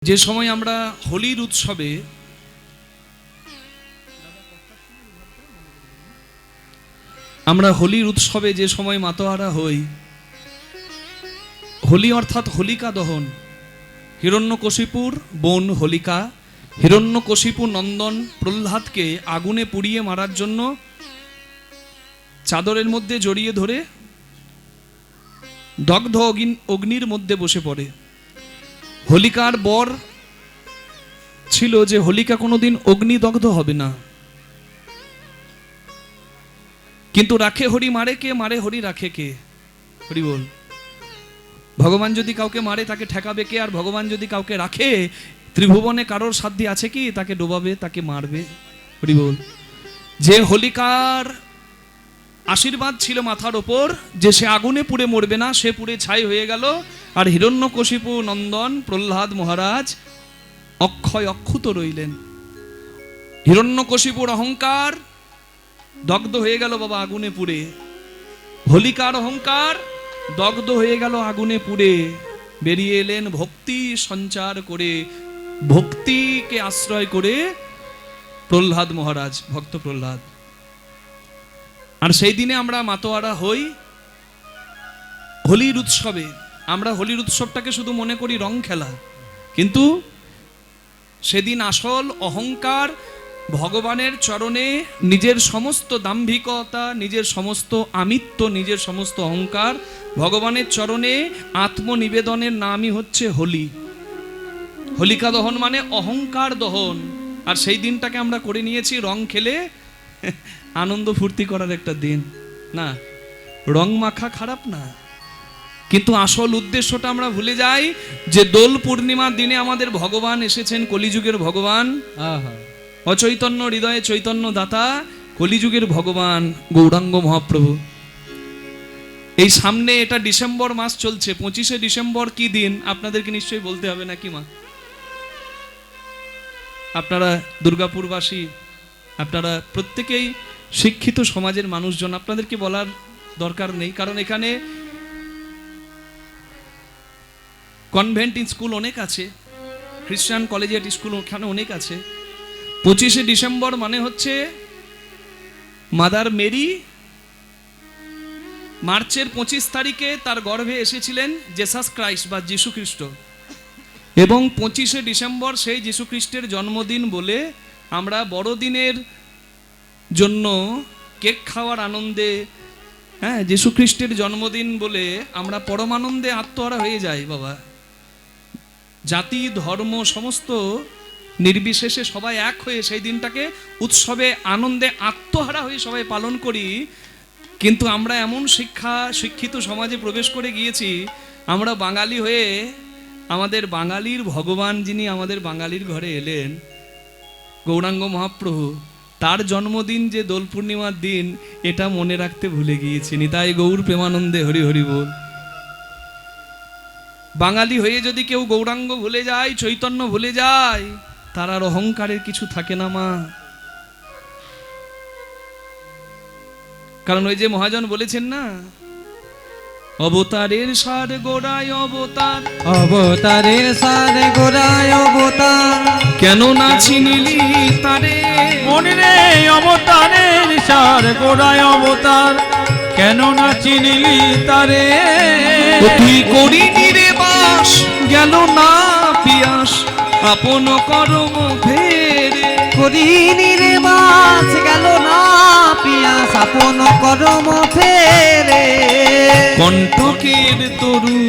যে সময় আমরা হোলির উৎসবে যে সময় মাতোয়ারা হই, হোলি অর্থাৎ হোলিকা দহন। হিরণ্যকশিপুর বোন হোলিকা হিরণ্যকশিপু নন্দন প্রহ্লাদকে আগুনে পুড়িয়ে মারার জন্য চাদরের মধ্যে জড়িয়ে ধরে দগ্ধ অগ্নির মধ্যে বসে পড়ে। হোলিকার বর ছিল যে হোলিকা কোনোদিন অগ্নিদগ্ধ হবে না, কিন্তু রাখে হরি মারে কে, মারে হরি রাখে কে? হরি বল। ভগবান যদি কাউকে মারে তাকে ঠেকাবে কে? আর ভগবান যদি কাউকে রাখে, ত্রিভুবনে কারোর সাধ্য আছে কি তাকে ডোবাবে, তাকে মারবে? হরি বল। যে হোলিকার আশীর্বাদ ছিল মাথার ওপর যে সে আগুনে পুড়ে মরবে না, সে পুড়ে ছাই হয়ে গেল। আর হিরণ্যকশিপু নন্দন প্রহ্লাদ মহারাজ অক্ষয় অক্ষুত রইলেন। হিরণ্যকশিপুর অহংকার দগ্ধ হয়ে গেল বাবা আগুনে পুড়ে। হোলিকার অহংকার দগ্ধ হয়ে গেল আগুনে পুড়ে। বেরিয়ে এলেন ভক্তি সঞ্চার করে, ভক্তিকে আশ্রয় করে প্রহ্লাদ মহারাজ, ভক্ত প্রহ্লাদ। আর সেই দিনে আমরা মাতোয়ারা হই হোলির উৎসবে। আমরা হোলির উৎসবটাকে শুধু মনে করি রং খেলা, কিন্তু সেদিন আসল অহংকার ভগবানের চরণে নিজের সমস্ত দাম্ভিকতা, নিজের সমস্ত আমিত্ব, নিজের সমস্ত অহংকার ভগবানের চরণে আত্মনিবেদনের নামই হচ্ছে হোলি। হোলিকা দহন মানে অহংকার দহন। আর সেই দিনটাকে আমরা করে নিয়েছি রং খেলে আনন্দ ফুর্তি করার একটা দিন। না, রং মাখা খারাপ না, কিন্তু আসল উদ্দেশ্যটা আমরা ভুলে যাই যে দোল পূর্ণিমার দিনে আমাদের ভগবান এসেছেন, কলিযুগের ভগবান, অচৈতন্য হৃদয়ে চৈতন্য দাতা, কলিযুগের ভগবান গৌরাঙ্গ মহাপ্রভু। এই সামনে এটা ডিসেম্বর মাস চলছে, 25শে ডিসেম্বর কি দিন আপনাদেরকে নিশ্চয়ই বলতে হবে নাকি মা? আপনারা দুর্গাপুরবাসী, আপনারা প্রত্যেকেই শিক্ষিত সমাজের মানুষজন, আপনাদেরকে বলার দরকার নেই, কারণ এখানে কনভেন্ট স্কুল অনেক আছে, খ্রিস্টান কলেজিয়েট স্কুল ওখানে অনেক আছে। 25শে ডিসেম্বর মানে হচ্ছে মাদার মেরি মার্চের 25 তারিখে তার গর্ভে এসেছিলেন জেসাস ক্রাইস্ট বা যীশু খ্রিস্ট, এবং 25শে ডিসেম্বর সেই যীশু খ্রিস্টের জন্মদিন বলে আমরা বড়দিনের জন্য কেক খাওয়ার আনন্দে, যীশু খ্রিস্টের জন্মদিন বলে আমরা পরমানন্দে আত্মহারা হয়ে যাই বাবা। জাতি ধর্ম সমস্ত নির্বিশেষে সবাই এক হয়ে সেই দিনটাকে উৎসবে আনন্দে আত্মহারা হয়ে সবাই পালন করি। কিন্তু আমরা এমন শিক্ষিত সমাজে প্রবেশ করে গিয়েছি, আমরা বাঙালি হয়ে আমাদের বাঙালির ভগবান যিনি আমাদের বাঙালির ঘরে এলেন, গৌরাঙ্গ মহাপ্রভু, তার জন্মদিন যে দোল পূর্ণিমার দিন, এটা মনে রাখতে ভুলে গিয়েছি। নিতাই গৌর প্রেমানন্দে হরি হরি বল। বাঙালি হয়ে যদি কেউ গৌরাঙ্গ ভুলে যায়, চৈতন্য ভুলে যায়, তার আর অহংকারের কিছু থাকে না মা। কারণ ওই যে মহাজন বলেছেন না, অবতারের সার গোড়ায় অবতার, অবতারের সার গোড়ায় অবতার, কেন না চিনিলি তারে মনে রে? অবতারের সার গোড়ায় অবতার, কেন না চিনিলি তারে? তুই করিনি রে বাস, গেল না পিয়াস, আপন কর্ম ফেরে। করিনি রে বাস, গেল না পিয়াস, আপন কর্ম ফেরে। কণ্টকের তরু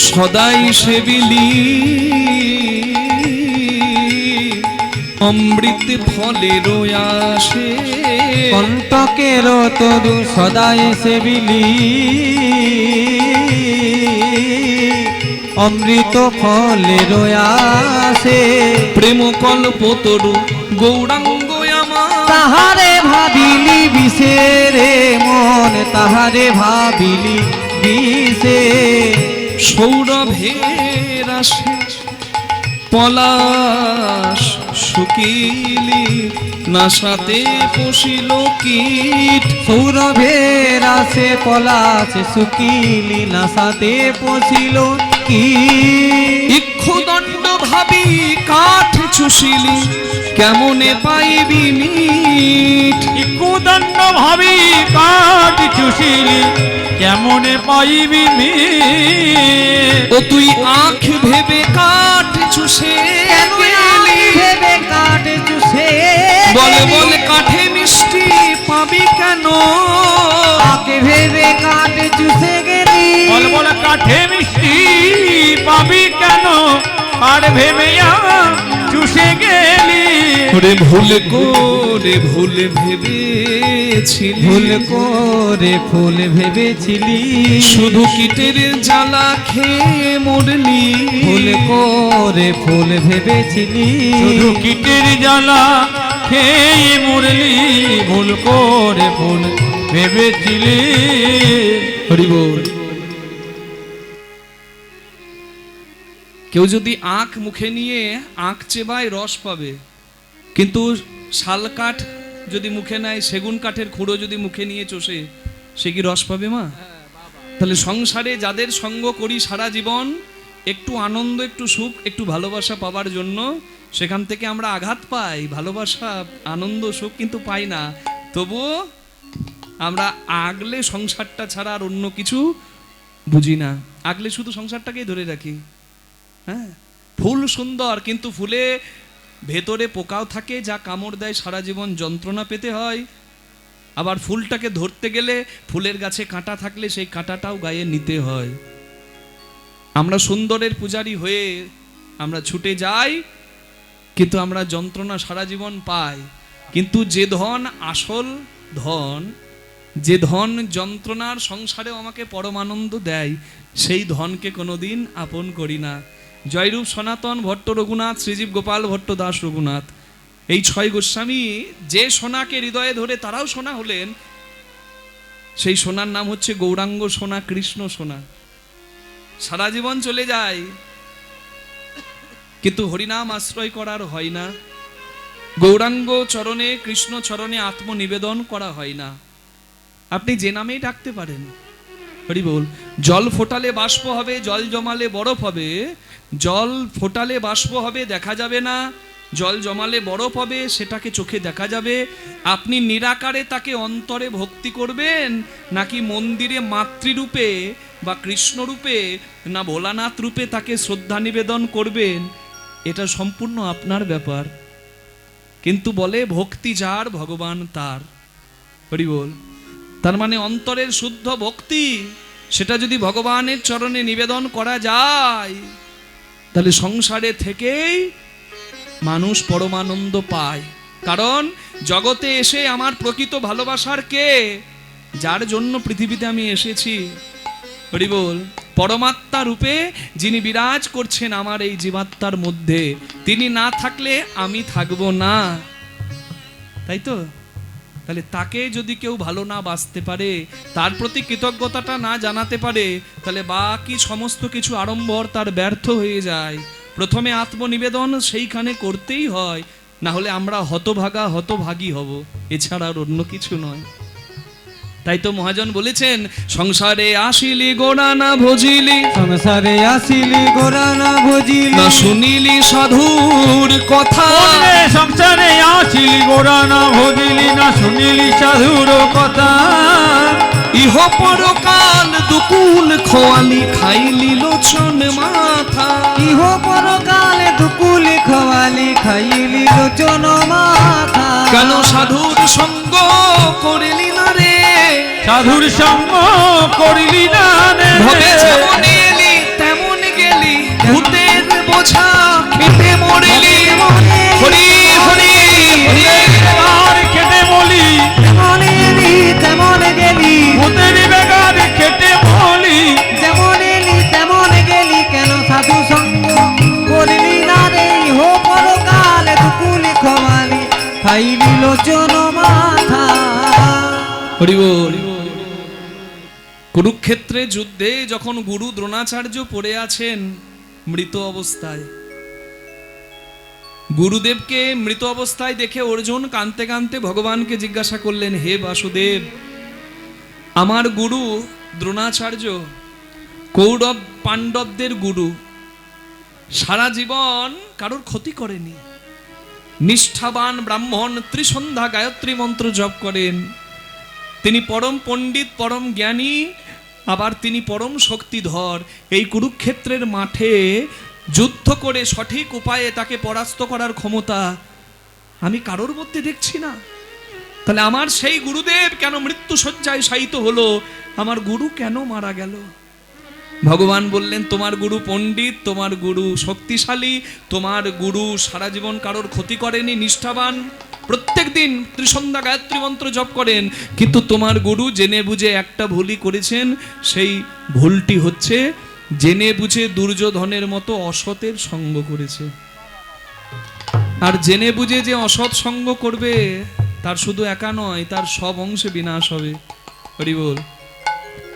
সদাই সেবিলি, অমৃত ফলের আসে। কণ্টকের তরু সদাই সেবিলি, অমৃত ফলের আসে। প্রেম কল্প তরু গৌরাঙ্গ আমার, তাহারে ভাবিলি বিষে রে মন, তাহারে ভাবিলি বিষে। সৌরভের আসে পলাশ শুকিলি, নাসাতে পশিল কীট। সৌরভের আসে পলাশ শুকিলি, নাসাতে পশিল কীট। ইক্ষুদণ্ড ভাবি কাঠ চুষিলি কেমনে পাইবি মিঠ। ইক্ষুদণ্ড ভাবি কাঠ চুষিলি কেমনে পাইবি মিঠ। ও তুই আখ ভেবে কাঠ চুষে গেলি, ভেবে কাঠ চুষে বল বল কাঠে মিষ্টি পাবি কেন। আকে ভেবে কাঠ চুষে গেলি, বল বল কাঠে মিষ্টি পাবি কেন, আর ভেবে চুষে গেলি। ওরে ভুল করে ভুল ভেবেছিলি, ভুল করে ফুল ভেবেছিলি, শুধু কীটের জ্বালা খেয়ে মরলি। ভুল করে ফুল ভেবেছিলি, শুধু কীটের জ্বালা খেয়ে মরলি। ভুল করে ফুল ভেবেছিলি। হরি বল। কেউ যদি আখ মুখে নিয়ে আখ চেবায় রস পাবে, কিন্তু শাল কাঠ যদি মুখে নেয়, সেগুন কাঠের খুঁড়ো যদি মুখে নিয়ে চষে, সে কি রস পাবে মা? তাহলে সংসারে যাদের সঙ্গ করি সারা জীবন, একটু আনন্দ, একটু সুখ, একটু ভালোবাসা পাবার জন্য সেখান থেকে আমরা আঘাত পাই, ভালোবাসা আনন্দ সুখ কিন্তু পাই না। তবুও আমরা আগলে সংসারটা ছাড়া আর অন্য কিছু বুঝি না, আগলে শুধু সংসারটাকেই ধরে রাখি। হ্যাঁ, ফুল সুন্দর, কিন্তু ফুলে ভেতরে পোকাও থাকে, যা কামড় দেয়, সারা জীবন যন্ত্রণা পেতে হয়। আবার ফুলটাকে ধরতে গেলে ফুলের গাছে কাঁটা থাকলে সেই কাঁটাটাও গায়ে নিতে হয়। আমরা সুন্দরের পূজারী হয়ে আমরা ছুটে যাই, কিন্তু আমরা যন্ত্রণা সারা জীবন পাই। কিন্তু যে ধন আসল ধন, যে ধন যন্ত্রণার সংসারেও আমাকে পরমানন্দ দেয়, সেই ধনকে কোনোদিন আপন করি না। জয়রূপ সনাতন ভট্ট রঘুনাথ, শ্রীজীব গোপাল ভট্ট দাস রঘুনাথ, এই 6 গোস্বামী যে সোনাকে হৃদয়ে ধরে তারাও সোনা হলেন, সেই সোনার নাম হচ্ছে গৌরাঙ্গ সোনা, কৃষ্ণ সোনা। সারা জীবন চলে যায়, কিন্তু হরিনাম আশ্রয় করার হয় না, গৌরাঙ্গ চরণে, কৃষ্ণ চরণে আত্মনিবেদন করা হয় না। আপনি যে নামেই ডাকতে পারেন, হরি বল। জল ফোটালে বাষ্প হবে, জল জমালে বরফ হবে। জল ফোটালে বাষ্প হবে, দেখা যাবে না। জল জমালে বরফ হবে, সেটাকে চোখে দেখা যাবে। আপনি নিরাকারে তাকে অন্তরে ভক্তি করবেন, নাকি মন্দিরে মাতৃরূপে বা কৃষ্ণরূপে না ভোলানাথ রূপে তাকে শ্রদ্ধা নিবেদন করবেন, এটা সম্পূর্ণ আপনার ব্যাপার। কিন্তু বলে ভক্তি যার ভগবান তার, হরি বল। তার মানে অন্তরের শুদ্ধ ভক্তি, সেটা যদি ভগবানের চরণে নিবেদন করা যায়, তাহলে সংসারে থেকেই মানুষ পরমানন্দ পায়। কারণ জগতে এসে আমার প্রকৃত ভালোবাসার কে, যার জন্য পৃথিবীতে আমি এসেছি, হরি বল, পরমাত্মা রূপে যিনি বিরাজ করছেন আমার এই জীবাত্মার মধ্যে, তিনি না থাকলে আমি থাকবো না, তাই তো? তাহলে তাকে যদি কেউ ভালো না বাসতে পারে, তার প্রতি কৃতজ্ঞতাটা না জানাতে পারে, তাহলে বাকি সমস্ত কিছু আড়ম্বর তার ব্যর্থ হয়ে যায়। প্রথমে আত্মনিবেদন সেইখানে করতেই হয়, না হলে আমরা হতভাগা হতভাগী হব, এছাড়া আর অন্য কিছু নয়। তাই তো মহাজন বলেছেন, সংসারে আসিলি গোড়া না ভজিলি, সংসারে আসিলি গোরা না ভজিলি, না শুনিলি সাধুর কথা। সংসারে আসিলি গোড়া না ভজিলি, না শুনিলি সাধুর কথা। ইহ পরকাল দুকুল খোয়ালি, খাইলি লোচন মাথা। ইহ পরকালে দুকুল খোয়ালি, খাইলি লোচন মাথা। কেন সাধুর সঙ্গ করিলি না রে, সাধুর সঙ্গ করিলি না রে। ভবে যেমন এলি তেমন গেলি, ভূতের বোঝা খেতে মরিলি। হরি হরি আর খেটে বলি, যেমন এলি তেমন গেলি, ভূতের বেগার খেটে বলি। যেমন এলি তেমন গেলি, কেন সাধু সঙ্গ করলি না রে। ইহ পরকালে দুকুল খোয়ালি, খাইলি লোচন মাথা। হরি বল। কুরুক্ষেত্রে যুদ্ধে যখন গুরু দ্রোণাচার্য পড়ে আছেন মৃত অবস্থায়, গুরুদেবকে মৃত অবস্থায় দেখে অর্জুন কাঁদতে কাঁদতে ভগবানকে জিজ্ঞাসা করলেন, হে বাসুদেব, আমার গুরু দ্রোণাচার্য কৌরব পাণ্ডবদের গুরু, সারা জীবন কারোর ক্ষতি করেনি। নিষ্ঠাবান ব্রাহ্মণ ত্রিসন্ধ্যা গায়ত্রী মন্ত্র জপ করেন। তিনি পরম পণ্ডিত, পরম জ্ঞানী, আবার তিনি পরম শক্তিধর। এই কুরুক্ষেত্রের মাঠে যুদ্ধ করে সঠিক উপায়ে তাকে পরাস্ত করার ক্ষমতা আমি কারোর মধ্যে দেখছি না। তাহলে আমার সেই গুরুদেব কেন মৃত্যু শয্যায় শায়িত হলো? আমার গুরু কেন মারা গেল? ভগবান বললেন, তোমার গুরু পণ্ডিত, তোমার গুরু শক্তিশালী, তোমার গুরু সারা জীবন কারোর ক্ষতি করেনি, নিষ্ঠাবান, প্রত্যেক দিন ত্রিসন্ধ্যা গায়ত্রী মন্ত্র জপ করেন, কিন্তু তোমার গুরু জেনে বুঝে একটা ভুলই করেছেন। সেই ভুলটি হচ্ছে জেনে বুঝে দুর্যোধনের মতো অসতের সঙ্গ করেছে। আর জেনে বুঝে যে অসৎ সঙ্গ করবে তার শুধু একা নয়, তার সব অংশে বিনাশ হবে। হরি বল।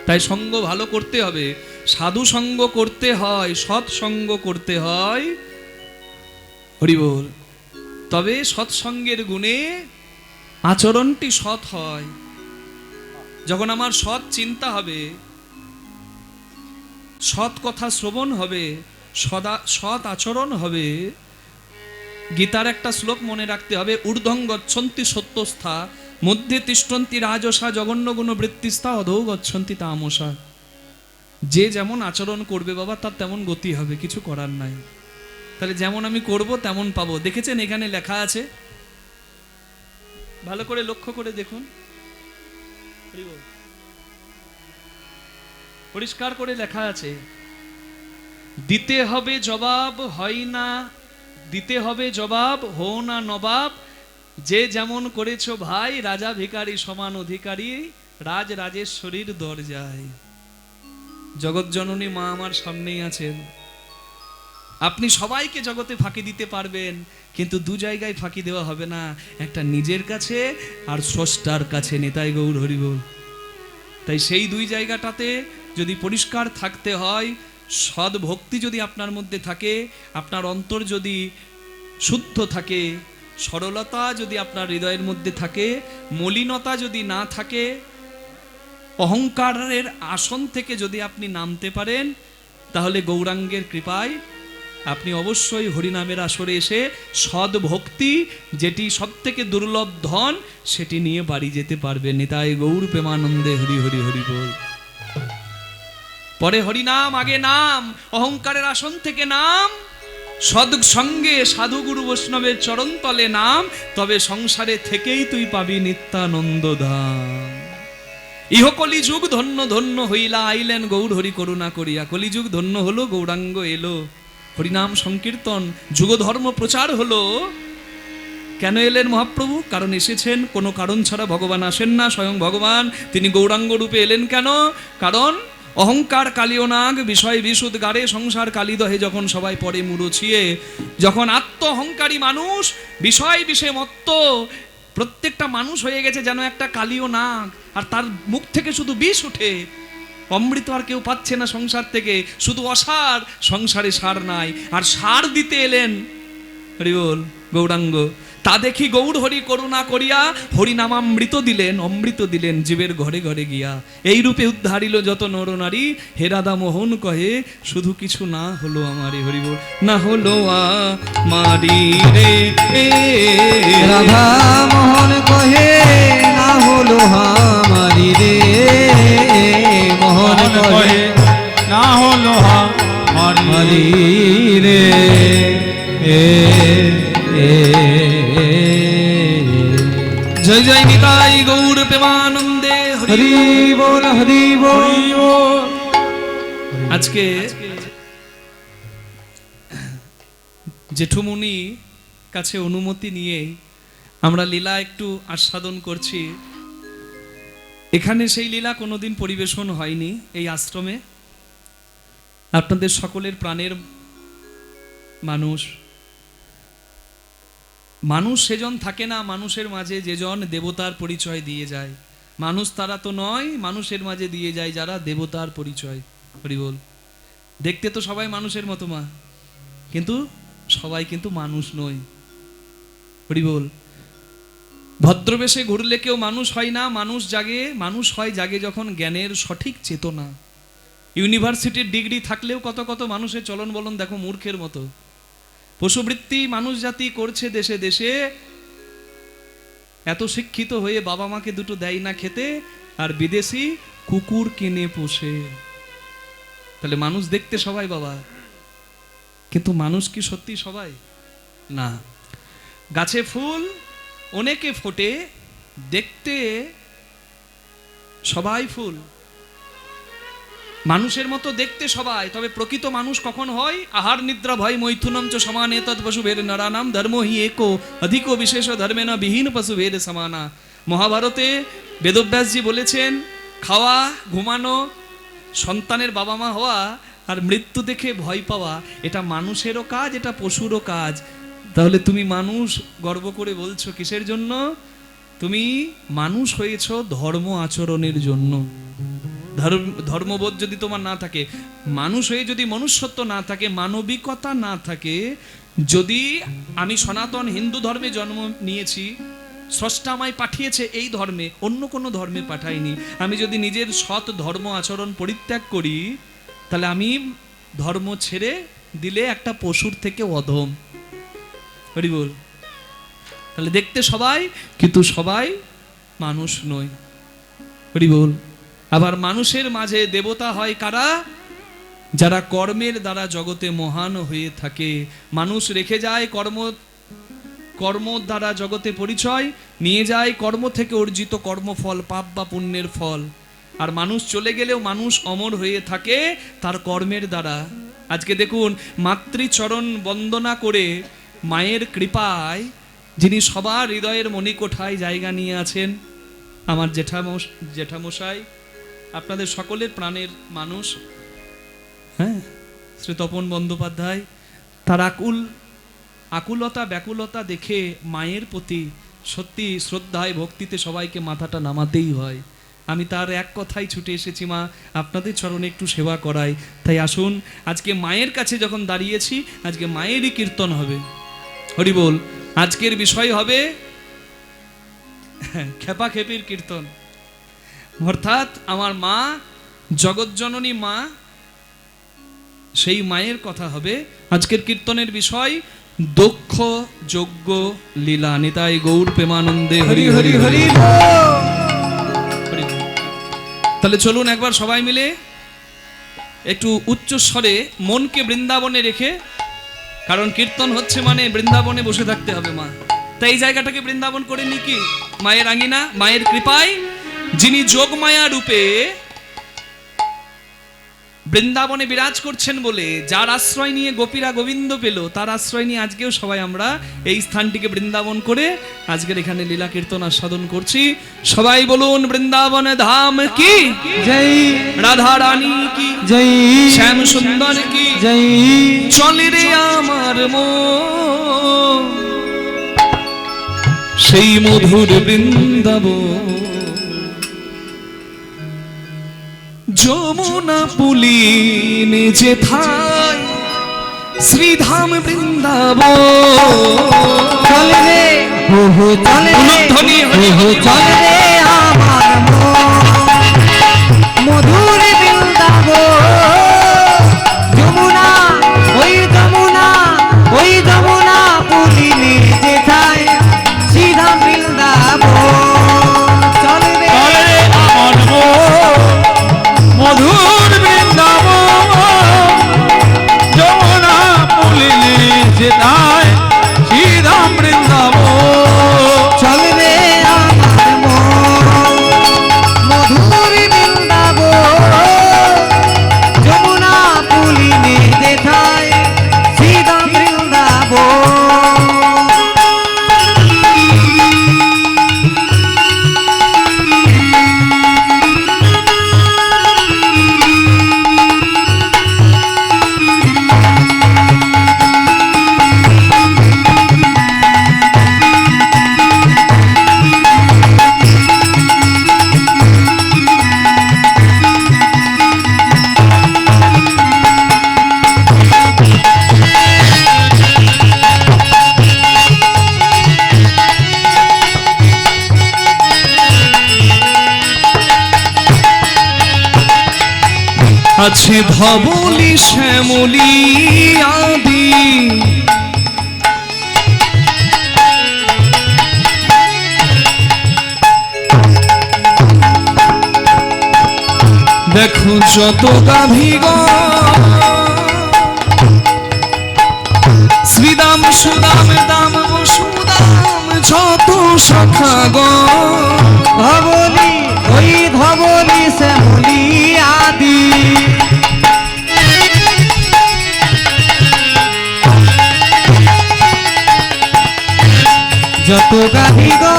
তাই সঙ্গ ভালো করতে হবে, সাধু সঙ্গ করতে হয়, সৎ সঙ্গ করতে হয়। হরি বল। তবে সৎসঙ্গের গুণে আচরণটি সৎ হয়। যখন আমার সৎ চিন্তা হবে, সৎ কথা শ্রবণ হবে, সৎ আচরণ হবে। গীতার একটা শ্লোক মনে রাখতে হবে, ঊর্ধ্বং গচ্ছন্তি সত্যস্থা মধ্যে তিষ্ঠন্তি রাজসা জঘন্য গুণ বৃত্তিস্থা অধৌ গচ্ছন্তি তামসা। যে যেমন আচরণ করবে বাবা, তার তেমন গতি হবে, কিছু করার নাই। তাহলে যেমন আমি করব তেমন পাবো। দেখেছেন এখানে লেখা আছে, ভালো করে লক্ষ্য করে দেখুন, পরিষ্কার করে লেখা আছে, দিতে হবে জবাব, হয় না দিতে হবে জবাব, হো না নবাব, যে যেমন করেছো ভাই, রাজা ভিখারি সমান অধিকারী, রাজ রাজেশ্বরীর দরজায়। জগৎ জননী মা আমার সামনেই আছেন। আপনি সবাইকে জগতে ফাঁকি দিতে পারবেন, কিন্তু দু জায়গায় ফাঁকি দেওয়া হবে না, একটা নিজের কাছে আর স্রষ্টার কাছে। নিতাই গৌর হরি বল। তাই সেই দুই জায়গাটাতে যদি পরিষ্কার থাকতে হয়, সদ ভক্তি যদি আপনার মধ্যে থাকে, আপনার অন্তর যদি শুদ্ধ থাকে, সরলতা যদি আপনার হৃদয়ের মধ্যে থাকে, মলিনতা যদি না থাকে, অহংকারের আসন থেকে যদি আপনি নামতে পারেন, তাহলে গৌরাঙ্গের কৃপায় আপনি অবশ্যই হরিনামের আসরে এসে সদ ভক্তি, যেটি সব থেকে দুর্লভ ধন, সেটি নিয়ে বাড়ি যেতে পারবেন। নিতাই গৌর প্রেমানন্দে হরি হরি হরি বল। পরে হরিনাম, আগে নাম, অহংকারের আসন থেকে নাম, সৎসঙ্গে সাধু গুরু বৈষ্ণবের চরণ তলে নাম, তবে সংসারে থেকেই তুই পাবি নিত্যানন্দ ধাম। ইহ কলিযুগ ধন্য ধন্য হইলা, আইলেন গৌর হরি করুণা করিয়া। কলিযুগ ধন্য হলো, গৌরাঙ্গ এলো, হরিনাম সংকীর্তন, যুগ ধর্ম প্রচার হলো। কেন এলেন মহাপ্রভু? কারণ এসেছেন, কোনো কারণ ছাড়া ভগবান আসেন না, স্বয়ং ভগবান তিনি গৌরাঙ্গ রূপে এলেন। কেন? কারণ অহংকার কালিও নাগ, বিষয় বিশুদ গারে, সংসার কালিদহে যখন সবাই পড়ে মুড়ছিয়ে, যখন আত্ম অহংকারী মানুষ বিষয় বিষে মত্ত, প্রত্যেকটা মানুষ হয়ে গেছে যেন একটা কালিও নাগ, আর তার মুখ থেকে শুধু বিষ উঠে, অমৃত আর কেউ পাচ্ছে না সংসার থেকে, শুধু অসার, সংসারে সার নাই। আর সার দিতে এলেন হরি বল গৌরাঙ্গ। তা দেখি গৌর হরি করুণা করিয়া হরিনামামৃত দিলেন, অমৃত দিলেন জীবের ঘরে ঘরে গিয়া। এই রূপে উদ্ধারিল যত নর নারী, হে রাধা মোহন কহে শুধু কিছু না হলো আমারে। হরি বল। না হলো আমারি রে রাধা মোহন কহে, না হলো আমারি রে, মোহন কহে না হলো আমারি রে। জয় জয় নিতাই গৌর প্রেমানন্দে হরি বল হরি বল। আজকে জেঠুমুনি কাছে অনুমতি নিয়ে আমরা লীলা একটু আস্বাদন করছি। এখানে সেই লীলা কোনোদিন পরিবেশন হয়নি এই আশ্রমে। আপনাদের সকলের প্রাণের মানুষ, মানুষ সেজন থাকে না মানুষের মাঝে যেজন দেবতার পরিচয় দিয়ে যায়। মানুষ তারা তো নয়, মানুষের মাঝে দিয়ে যায় যারা দেবতার পরিচয়। হরি বল। দেখতে তো সবাই মানুষের মতো মা, কিন্তু সবাই কিন্তু মানুষ নয়। হরি বল। ভদ্রবেশে ঘুরলে কেউ মানুষ হয় না, মানুষ জাগে, মানুষ হয় জাগে যখন জ্ঞানের সঠিক চেতনা। ইউনিভার্সিটির ডিগ্রি থাকলেও কত কত মানুষের চলন বলন দেখো মূর্খের মতো। পশুবৃত্তি মানুষ জাতি করছে দেশে দেশে, এত শিক্ষিত হয়ে বাবা মাকে দুটো দেয় না খেতে, আর বিদেশি কুকুর কিনে পোষে। তাহলে মানুষ দেখতে সবাই বাবা, কিন্তু মানুষ কি সত্যি সবাই না। গাছে ফুল অনেকে ফোটে, দেখতে সবাই ফুল, মানুষের মতো দেখতে সবাই, তবে প্রকৃত মানুষ কখন হয়? আহার নিদ্রা ভয় মৈথুনম চ সমানে তৎ পশুভের নরানাম ধর্ম হি একো অধিকো বিশেষ ধর্মেনা বিহীন পশুভের সমানা। মহাভারতে বেদব্যাসজি বলেছেন, খাওয়া, ঘুমানো, সন্তানের বাবা মা হওয়া আর মৃত্যু দেখে ভয় পাওয়া, এটা মানুষেরও কাজ, এটা পশুরও কাজ। তাহলে তুমি মানুষ গর্ব করে বলছো কিসের জন্য? তুমি মানুষ হয়েছো ধর্ম আচরণের জন্য। ধর্মবোধ যদি তোমার না থাকে, মানুষ হয়ে যদি মনুষ্যত্ব না থাকে, মানবিকতা না থাকে, যদি আমি সনাতন হিন্দু ধর্মে জন্ম নিয়েছি, স্রষ্টা আমায় পাঠিয়েছে এই ধর্মে, অন্য কোনো ধর্মে পাঠায়নি, আমি যদি নিজের সৎ ধর্ম আচরণ পরিত্যাগ করি, তাহলে আমি ধর্ম ছেড়ে দিলে একটা পশুর থেকে অধম। হরি বল। তাহলে দেখতে সবাই, কিন্তু সবাই মানুষ নয়। হরি বল। আবার মানুষের মাঝে দেবতা হয় কারা? যারা কর্মের দ্বারা জগতে মহান হয়ে থাকে। মানুষ রেখে যায় কর্ম দ্বারা জগতে পরিচয়, নিয়ে যায় কর্ম থেকে অর্জিত কর্মফল, পাপ বা পুণ্যের ফল। আর মানুষ চলে গেলেও মানুষ অমর হয়ে থাকে তার কর্মের দ্বারা। আজকে দেখুন, মাতৃচরণ বন্দনা করে মায়ের কৃপায় যিনি সবার হৃদয়ের মণিকোঠায় জায়গা নিয়ে আছেন, আমার জেঠামশাই, আপনাদের সকলের প্রাণের মানুষ, হ্যাঁ, শ্রী তপন বন্দ্যোপাধ্যায়, তার আকুলতা ব্যাকুলতা দেখে মায়ের প্রতি সত্যি শ্রদ্ধায় ভক্তিতে সবাইকে মাথাটা নামাতেই হয়। আমি তার এক কথাই ছুটে এসেছি, মা আপনাদের চরণে একটু সেবা করাই। তাই আসুন, আজকে মায়ের কাছে যখন দাঁড়িয়েছি, আজকে মায়েরই কীর্তন হবে। হরি বল। আজকের বিষয় হবে খেপাখেপির কীর্তন, অর্থাৎ আমার মা, জগৎজননী মা, সেই মায়ের কথা হবে। আজকের কীর্তনের বিষয় দক্ষ যজ্ঞ লীলা। নিতাই গৌর প্রেমানন্দে হরি হরি হরি। তাহলে চলুন একবার সবাই মিলে একটু উচ্চ স্বরে মনকে বৃন্দাবনে রেখে, কারণ কীর্তন হচ্ছে মানে বৃন্দাবনে বসে থাকতে হবে মা, তাই এই জায়গাটাকে বৃন্দাবন করে নি কি মায়ের আঙিনা। মায়ের কৃপায় যিনি যোগমায়া রূপে বৃন্দাবনে বিরাজ করছেন বলে, যার আশ্রয় নিয়ে গোপীরা গোবিন্দ পেল, তার আশ্রয় নিয়ে আজকেও সবাই আমরা এই স্থানটিকে বৃন্দাবন করে আজকের এখানে লীলা কীর্তন আস্বাদন করছি। সবাই বলুন বৃন্দাবন ধাম কি জয়, রাধা রানী কি জয়, শ্যাম সুন্দর কি জয়। চলে রে আমার মন সেই মধুর বৃন্দাবন, যমুনা পুলিন যেথায় শ্রীধাম বৃন্দাবন। চলে রে বহু, চলে রে বহু, চলে রে আমার মন মধুর বৃন্দাবন। যমুনা, ওই যমুনা, ওই যমুনা পুলিনে যেথায় শ্রীধাম বৃন্দাবন। চলে রে আমার মধুর বৃন্দাবন, যমুনা পুলিনে যেথায় শ্রীধাম বৃন্দাবন। চলে রে আমার মন আছে ধবলি শ্যামলি আদি দেখো যত গাভীগণ শ্রীদাম সুদাম দাম বসুদাম যত শাখাগণ ধবলি ওই ধবলি শ্যামলি আদি যত গাভীগণ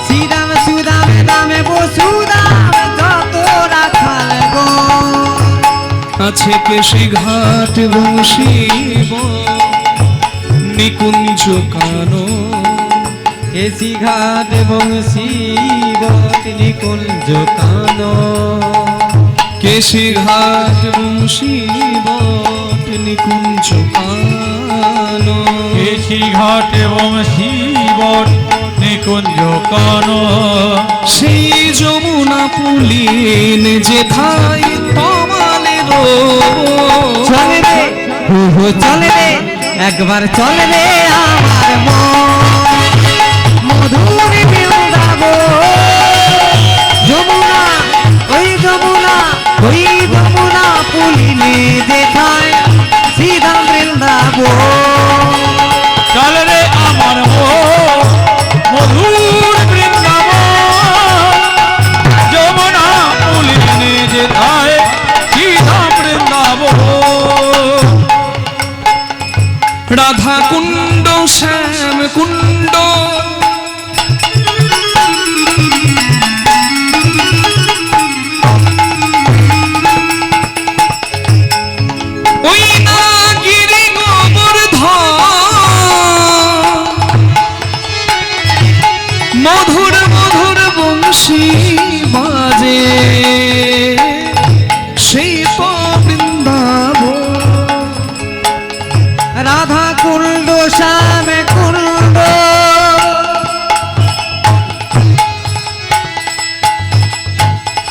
শ্রীদাম সুদাম দামে বসুদাম যত রাখালগণ আছে কেশি ঘাট বংশীব নিকুঞ্জ কানো কেশি ঘাট বংশীব নিকুঞ্জ কান কেশি ঘাট বংশীব নিকুঞ্জ কানো কেশি ঘাট এবং শিবর নিকুঞ্জ কান সেই যমুনা পুলিন যেথায় তমালের চলে রে হো চলে রে একবার চলে রে আমার মন মধুর বৃন্দাবন যমুনা ওই যমুনা ওই যমুনা পুলিনে যেথায় সিধা বৃন্দাবন চল রে আমার মধুর বৃন্দাবন যমুনা পুলিনে যেথায় সিধা বৃন্দাবন রাধা কুণ্ড শ্যাম কুণ্ড ওই না গিরি গোবর্ধন মধুর মধুর বংশী বাজে সেই তো বৃন্দাবন রাধা কুণ্ড শ্যাম কুণ্ড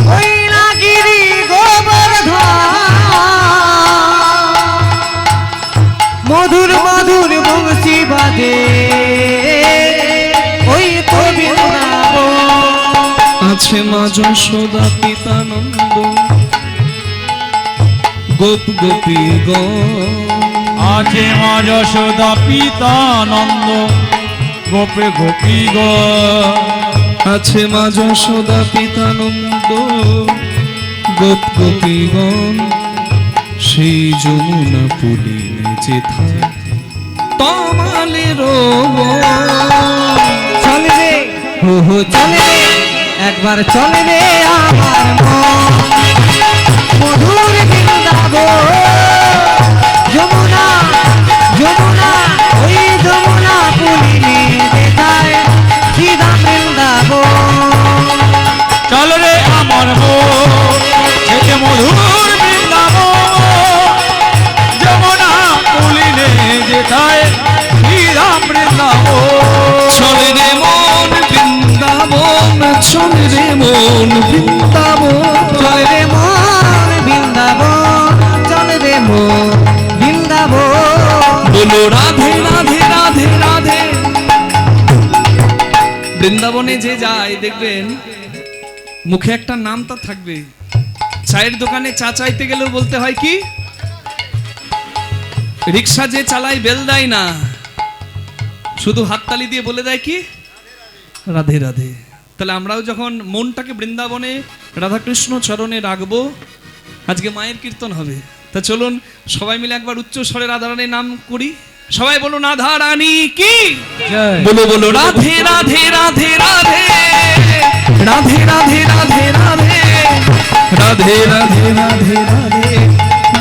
ওই নাগিরি গোবর্ধন মধুর মধুর বংশী বাজে ওই তো বৃন্দাবন আছে মা যশোদা পিতানন্দ গোপ গোপী আছে মা যশোদা পিতানন্দ গোপে গোপী গো আছে মা যশোদা পিতানন্দ গোপ গোপীগণ সেই যমুনা পুলিনে যেথায় তমালের চলে রে হো চলে রে একবার চলে রে আমার মন মধুর বৃন্দাবন যমুনা যমুনা ওই যমুনা পুলিনে যেথায় সিধা বৃন্দাবন চল রে আমার মধুর বৃন্দাবন যমুনা পুলিনে যেথায় সিধা বৃন্দাবন চলে রে মন বৃন্দাবন চলে রে মন বৃন্দাবন চলে রে মন বৃন্দাবন চলে রে মন বৃন্দাবন বলো রাধে রাধে রাধে রাধে বৃন্দাবনে যে যায় দেখবেন মুখে একটা নাম তা থাকবে চায়ের দোকানে চা চাইতে গেলেও বলতে হয় কি রিক্সা যে চালায় বেল দেয় না শুধু হাততালি দিয়ে বলে দেয় কি রাধে রাধে তাহলে আমরাও যখন মনটাকে বৃন্দাবনে রাধাকৃষ্ণ চরণে রাখবো আজকে মায়ের কীর্তন হবে তা চলুন সবাই মিলে একবার উচ্চ স্বরে রাধারানীর নাম করি সবাই বলুন রাধা রানী কি বলো বলো রাধে রাধে রাধে রাধে রাধে রাধে রাধে রাধে রাধে রাধে রাধে রাধে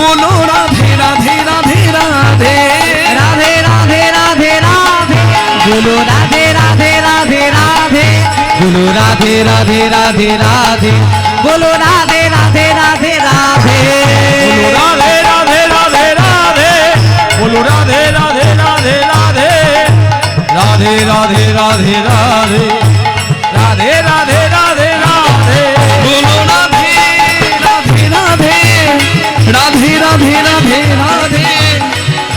বলো রাধে রাধে রাধে রাধে রাধে রাধে রাধে রাধে বলো রাধে রাধে রাধে রাধে বলো রাধে রাধে রাধে রাধে বলো রাধে রাধে রাধে রাধে রাধে রাধে রাধে রাধে বলো রাধে রাধে রাধে রাধে রাধে রাধে রাধে রাধে রাধে রাধে রাধে রাধে বলো রাধে